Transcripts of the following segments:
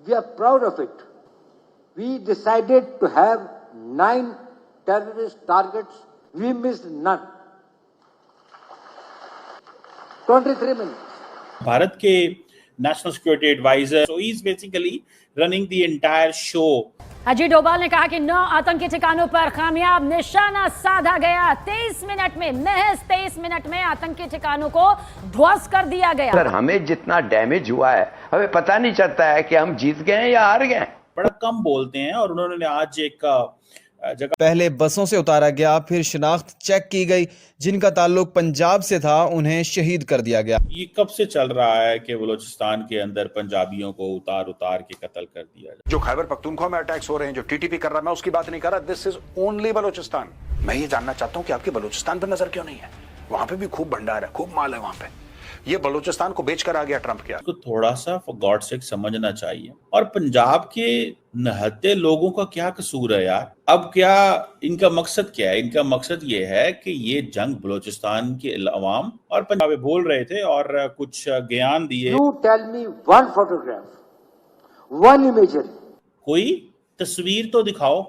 We are proud of it. We decided to have 9 terrorist targets. We missed none. 23 minutes. Bharat के national security adviser, so he is basically running the entire show. Ajit Doval ने कहा कि 9 आतंकी ठिकानों पर कामयाब निशाना साधा गया। 23 मिनट में, महज 23 मिनट में आतंकी ठिकानों को ध्वस्त कर दिया गया। सर, हमें जितना डैमेज हुआ है, हमें पता नहीं चलता है कि हम जीत गए या हार गए। बड़ा कम बोलते हैं। और उन्होंने आज एक जगह पहले बसों से उतारा गया, फिर शिनाख्त चेक की गई। जिनका ताल्लुक पंजाब से था उन्हें शहीद कर दिया गया। ये कब से चल रहा है कि बलूचिस्तान के अंदर पंजाबियों को उतार उतार के कत्ल कर दिया जाए। जो खैबर पख्तूनख्वा में अटैक्स हो रहे हैं, जो टीटीपी कर रहा है, मैं उसकी बात नहीं कर रहा। This is only Balochistan. मैं ये जानना चाहता हूँ कि आपकी बलूचिस्तान पर नजर क्यों नहीं है? वहां पे भी खूब भंडार है, खूब माल है वहां पे। ये बलूचिस्तान को बेचकर आ गया ट्रंप क्या? तो थोड़ा सा फॉर गॉड सेक समझना चाहिए। और पंजाब के नहते लोगों का क्या कसूर है यार? अब क्या इनका मकसद क्या है? इनका मकसद ये है कि ये जंग बलूचिस्तान के अवाम और पंजाब बोल रहे थे और कुछ ज्ञान दिए। You tell me one photograph, one imagery. कोई तस्वीर तो दिखाओ।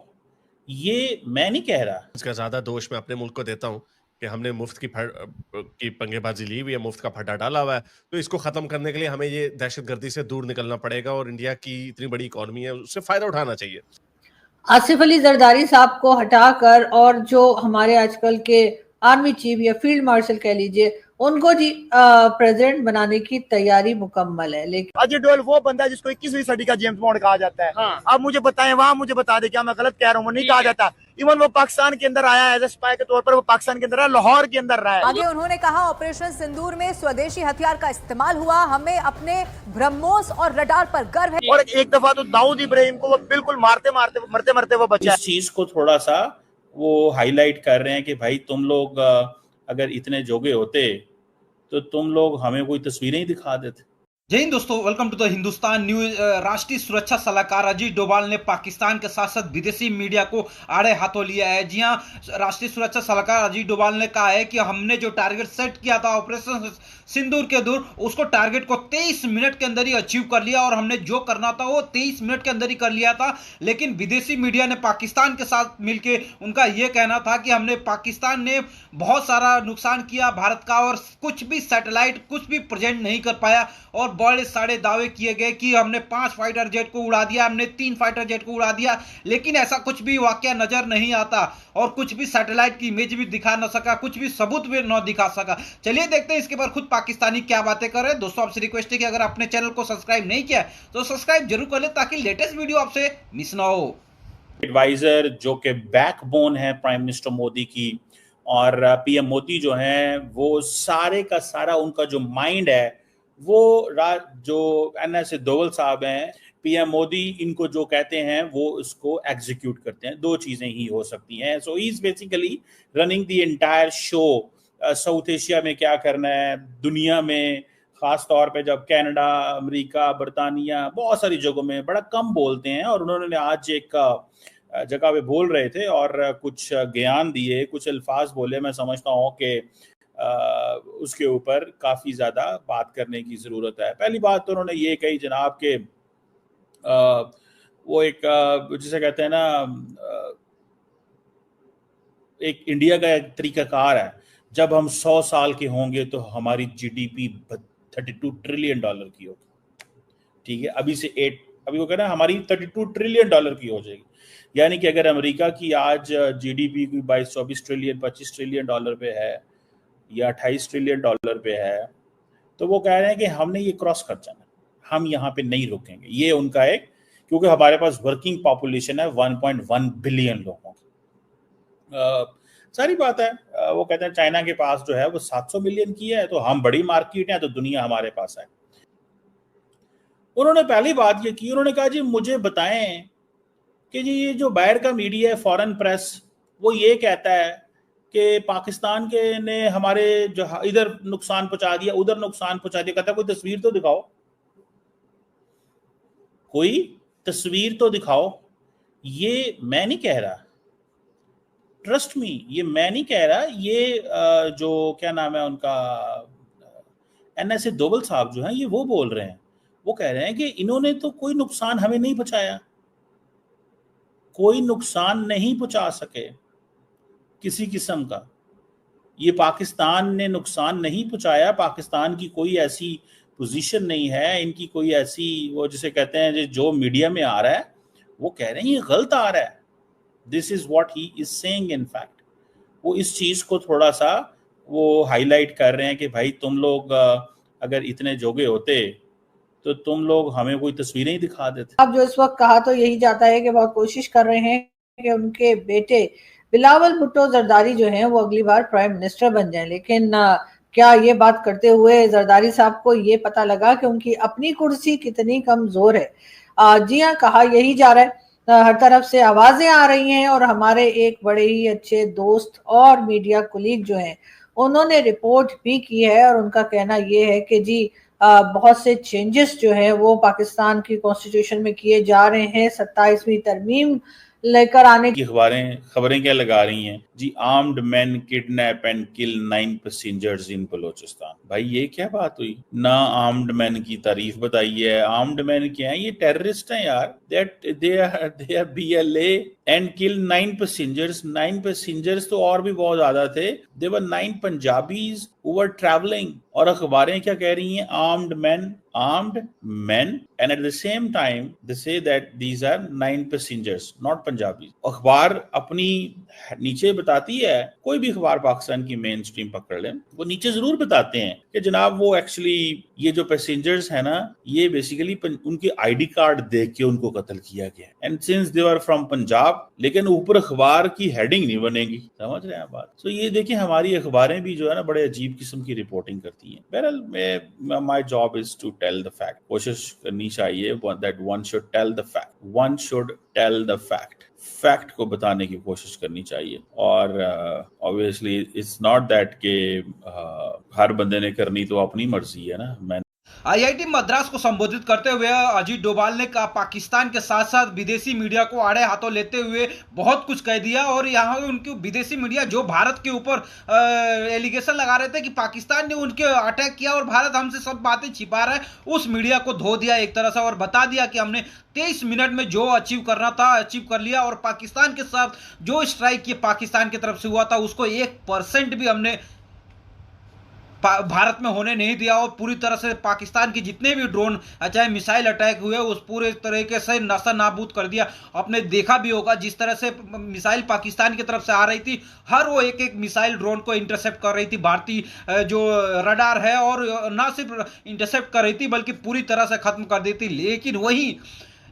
ये मैं नहीं कह रहा। इसका ज्यादा दोष मैं अपने मुल्क को देता हूँ कि हमने मुफ्त की पंगेबाजी ली हुई है, मुफ्त का फटा डाला हुआ है। तो इसको खत्म करने के लिए हमें ये दहशतगर्दी से दूर निकलना पड़ेगा और इंडिया की इतनी बड़ी इकोनॉमी है, उससे फायदा उठाना चाहिए। आसिफ अली जरदारी साहब को हटाकर और जो हमारे आजकल के आर्मी चीफ या फील्ड मार्शल कह लीजिए, उनको जी प्रेसिडेंट बनाने की तैयारी मुकम्मल है। लेकिन अजय डोभाल वो बंदा है जिसको 21वीं सदी का जेम्स बॉन्ड कहा जाता है। हाँ। अब मुझे बताएं, वहाँ मुझे बता दे क्या मैं गलत कह रहा हूँ? वो नहीं कहा जाता। इवन वो पाकिस्तान के अंदर आया एज ए स्पाई के तौर पर, वो पाकिस्तान के अंदर आया, लाहौर के अंदर रहा है। आगे उन्होंने कहा ऑपरेशन सिंदूर में स्वदेशी हथियार का इस्तेमाल हुआ, हमें अपने ब्रह्मोस और रडार पर गर्व है। और एक दफा तो दाऊद इब्राहिम को वो बिल्कुल मरते मरते वो बचा। इस चीज को थोड़ा सा वो हाईलाइट कर रहे हैं कि भाई तुम लोग अगर इतने जोगे होते तो तुम लोग हमें कोई तस्वीरें ही दिखा देते। जय हिंद दोस्तों, welcome to the Hindustan news. राष्ट्रीय सुरक्षा सलाहकार अजीत डोभाल ने पाकिस्तान के साथ साथ विदेशी मीडिया को आड़े हाथों लिया है। जी हां, राष्ट्रीय सुरक्षा सलाहकार अजीत डोभाल ने कहा है कि हमने जो टारगेट सेट किया था ऑपरेशन सिंदूर के दूर, उसको टारगेट को 23 मिनट के अंदर ही अचीव कर लिया और हमने जो करना था वो 23 मिनट के अंदर ही कर लिया था। लेकिन विदेशी मीडिया ने पाकिस्तान के साथ मिलकर उनका यह कहना था कि हमने पाकिस्तान ने बहुत सारा नुकसान किया भारत का और कुछ भी सैटेलाइट कुछ भी प्रेजेंट नहीं कर पाया और बड़े सारे दावे किए गए कि हमने 5 फाइटर जेट को उड़ा दिया, हमने 3 फाइटर जेट को उड़ा दिया। लेकिन ऐसा कुछ भी वाकया नजर नहीं आता और कुछ भी सैटेलाइट की इमेज भी दिखा न सका, कुछ भी सबूत भी न दिखा सका। चलिए देखते हैं इसके बाद खुद पाकिस्तानी क्या बातें कर रहे हैं। दोस्तों, आपसे रिक्वेस्ट है कि अगर आपने चैनल को सब्सक्राइब नहीं किया तो सब्सक्राइब जरूर कर ले ताकि लेटेस्ट वीडियो आपसे मिस ना हो। एडवाइजर जो कि बैकबोन है प्राइम मिनिस्टर मोदी की और पीएम मोदी जो है वो सारे का सारा उनका जो माइंड है वो जो एनएस डोभाल साहब हैं, पीएम मोदी इनको जो कहते हैं वो उसको एग्जीक्यूट करते हैं। 2 चीजें ही हो सकती हैं। So he is basically running the entire show. South Asia में क्या करना है, दुनिया में खास तौर पे जब कनाडा, अमेरिका, बर्तानिया, बहुत सारी जगहों में बड़ा कम बोलते हैं। और उन्होंने आज एक जगह पे बोल रहे थे और कुछ ज्ञान दिए, कुछ अल्फाज बोले। मैं समझता हूँ कि उसके ऊपर काफी ज्यादा बात करने की जरूरत है। पहली बात तो उन्होंने ये कही जनाब के वो एक जिसे कहते हैं ना, एक इंडिया का एक तरीकाकार है, जब हम 100 साल के होंगे तो हमारी जीडीपी $32 ट्रिलियन की होगी। ठीक है, अभी वो कह रहे हैं हमारी $32 ट्रिलियन की हो जाएगी। यानी कि अगर अमेरिका की आज जीडीपी की 22-24 ट्रिलियन, $25 ट्रिलियन पे है या $28 ट्रिलियन पे है, तो वो कह रहे हैं कि हमने ये क्रॉस कर जाना, हम यहाँ पे नहीं रुकेंगे। ये उनका एक, क्योंकि हमारे पास वर्किंग पॉपुलेशन है 1.1 बिलियन लोगों की। सारी बात है। वो कहते हैं चाइना के पास जो है वो 700 मिलियन की है, तो हम बड़ी मार्केट है, तो दुनिया हमारे पास है। उन्होंने पहली बात ये की, उन्होंने कहा जी मुझे बताएं कि जी ये जो बाहर का मीडिया है, फॉरेन प्रेस, वो ये कहता है कि पाकिस्तान के ने हमारे जो इधर नुकसान पहुंचा दिया, उधर नुकसान पहुंचा दिया। कहता कोई तस्वीर तो दिखाओ, कोई तस्वीर तो दिखाओ। ये मैं नहीं कह रहा, ट्रस्ट मी, ये मैं नहीं कह रहा। ये जो क्या नाम है उनका, एनएस डोभाल साहब जो हैं, ये वो बोल रहे हैं। वो कह रहे हैं कि इन्होंने तो कोई नुकसान हमें नहीं पहुंचाया, कोई नुकसान नहीं पहुंचा सके किसी किस्म का। ये पाकिस्तान ने नुकसान नहीं पहुंचाया, पाकिस्तान की कोई ऐसी पोजीशन नहीं है, इनकी कोई ऐसी, वो जिसे कहते हैं जो मीडिया में आ रहा है वो कह रहे हैं ये गलत आ रहा है। This is what he is saying. In fact वो इस चीज को थोड़ा सा वो हाईलाइट कर रहे हैं कि भाई तुम लोग अगर इतने जोगे होते तो तुम लोग हमें कोई तस्वीरें ही दिखा देते। अब जो इस वक्त कहा तो यही जाता है कि बहुत कोशिश कर रहे हैं कि उनके बेटे बिलावल भुट्टो जरदारी जो हैं वो अगली बार प्राइम मिनिस्टर बन जाएं, लेकिन क्या ये बात करते हुए जरदारी साहब को ये पता लगा कि उनकी अपनी कुर्सी कितनी कमजोर है? जी हाँ, कहा यही जा रहा है, हर तरफ से आवाजें आ रही हैं और हमारे एक बड़े ही अच्छे दोस्त और मीडिया कुलीग जो हैं उन्होंने रिपोर्ट भी की है और उनका कहना ये है कि जी बहुत से चेंजेस जो है वो पाकिस्तान की कॉन्स्टिट्यूशन में किए जा रहे हैं, 27वीं तरमीम लेकर आने की खबरें क्या लगा रही हैं जी, armed man kidnap and kill 9 passengers in Balochistan. भाई ये क्या बात हुई? ना आर्म्ड मैन की तारीफ बताई है। आर्म्ड मैन क्या है? ये टेररिस्ट हैं यार। That they are BLA and kill 9 passengers. 9 passengers तो और भी बहुत ज्यादा थे। They were 9 Punjabis who were travelling. और अखबारें क्या कह रही हैं? Armed men and at the same time they say that these are 9 passengers not Punjabis। अखबार अपनी नीचे बताती है, कोई भी अखबार पाकिस्तान की मेन स्ट्रीम पकड़ लें, वो नीचे जरूर बताते हैं कि जनाब वो एक्चुअली ये जो पैसेंजर्स है ना, ये बेसिकली उनके आईडी कार्ड देख के उनको कत्ल किया गया and since they were from Punjab. लेकिन ऊपर अखबार की हेडिंग नहीं बनेगी, समझ रहे हैं बात? तो ये देखिए हमारी अखबारें भी जो है ना बड़े अजीब किस्म की रिपोर्टिंग करती हैं। बहरहाल my job is to tell the fact. कोशिश करनी चाहिए that one should tell the fact, one should tell the fact. Fact को बताने की कोशिश करनी चाहिए। और ऑब्वियसली इट्स नॉट दैट के हर बंदे ने करनी तो अपनी मर्जी है ना। मैं IIT मद्रास को संबोधित करते हुए अजीत डोभाल ने कहा पाकिस्तान के साथ साथ विदेशी मीडिया को आड़े हाथों लेते हुए बहुत कुछ कह दिया। और यहाँ उनकी विदेशी मीडिया जो भारत के ऊपर एलिगेशन लगा रहे थे कि पाकिस्तान ने उनके अटैक किया और भारत हमसे सब बातें छिपा रहा है, उस मीडिया को धो दिया एक तरह से और बता दिया कि हमने 23 मिनट में जो अचीव करना था अचीव कर लिया। और पाकिस्तान के साथ जो स्ट्राइक ये पाकिस्तान की तरफ से हुआ था उसको 1% भी हमने भारत में होने नहीं दिया। और पूरी तरह से पाकिस्तान की जितने भी ड्रोन चाहे मिसाइल अटैक हुए उस पूरे तरीके से नस्ता नाबूद कर दिया। आपने देखा भी होगा जिस तरह से मिसाइल पाकिस्तान की तरफ से आ रही थी, हर वो एक मिसाइल ड्रोन को इंटरसेप्ट कर रही थी भारतीय जो रडार है, और ना सिर्फ इंटरसेप्ट कर रही थी बल्कि पूरी तरह से खत्म कर दी थी। लेकिन वही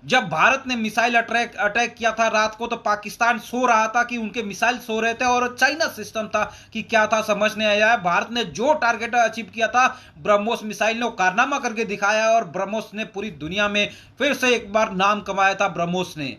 जब भारत ने मिसाइल अटैक किया था रात को, तो पाकिस्तान सो रहा था कि उनके मिसाइल सो रहे थे और चाइना सिस्टम था कि क्या था समझ नहीं आया। भारत ने जो टारगेट अचीव किया था ब्रह्मोस मिसाइल ने, वो कारनामा करके दिखाया और ब्रह्मोस ने पूरी दुनिया में फिर से एक बार नाम कमाया था ब्रह्मोस ने।